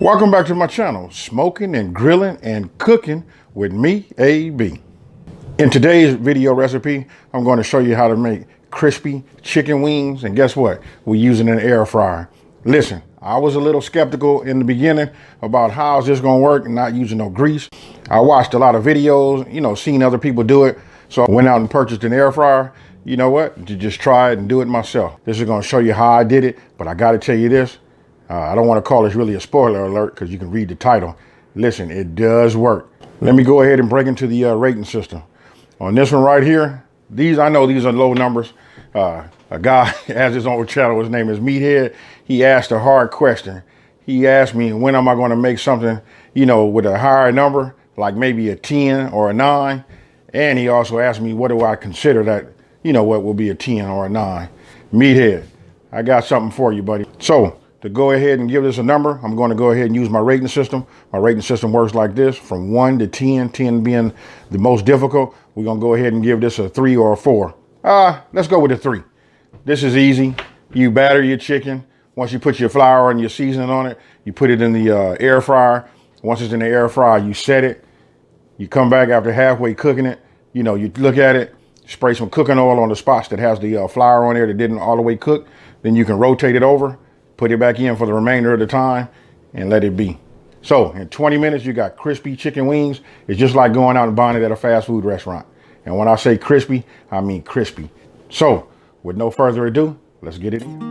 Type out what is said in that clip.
Welcome back to my channel, Smoking and Grilling and Cooking with me, AB. In today's video recipe, I'm going to show you how to make crispy chicken wings. And guess what? We're using an air fryer. Listen, I was a little skeptical in the beginning about how is this going to work and not using no grease. I watched a lot of videos, seen other people do it. So I went out and purchased an air fryer. You know what? To just try it and do it myself. This is going to show you how I did it, but I got to tell you this. I don't want to call this really a spoiler alert because you can read the title. Listen, it does work. Let me go ahead and break into the rating system. On this one right here, I know these are low numbers. A guy has his own channel. His name is Meathead. He asked a hard question. He asked me, when am I going to make something, with a higher number, like maybe a 10 or a 9. And he also asked me, what do I consider that, what will be a 10 or a 9. Meathead, I got something for you, buddy. So, to go ahead and give this a number, I'm going to go ahead and use my rating system. My rating system works like this, from 1 to 10, 10 being the most difficult. We're going to go ahead and give this a 3 or a 4. Let's go with a 3. This is easy. You batter your chicken. Once you put your flour and your seasoning on it, you put it in the air fryer. Once it's in the air fryer, you set it. You come back after halfway cooking it. You look at it, spray some cooking oil on the spots that has the flour on there that didn't all the way cook. Then you can rotate it over. Put it back in for the remainder of the time and let it be. So in 20 minutes, you got crispy chicken wings. It's just like going out and buying it at a fast food restaurant. And when I say crispy, I mean crispy. So with no further ado, let's get it in.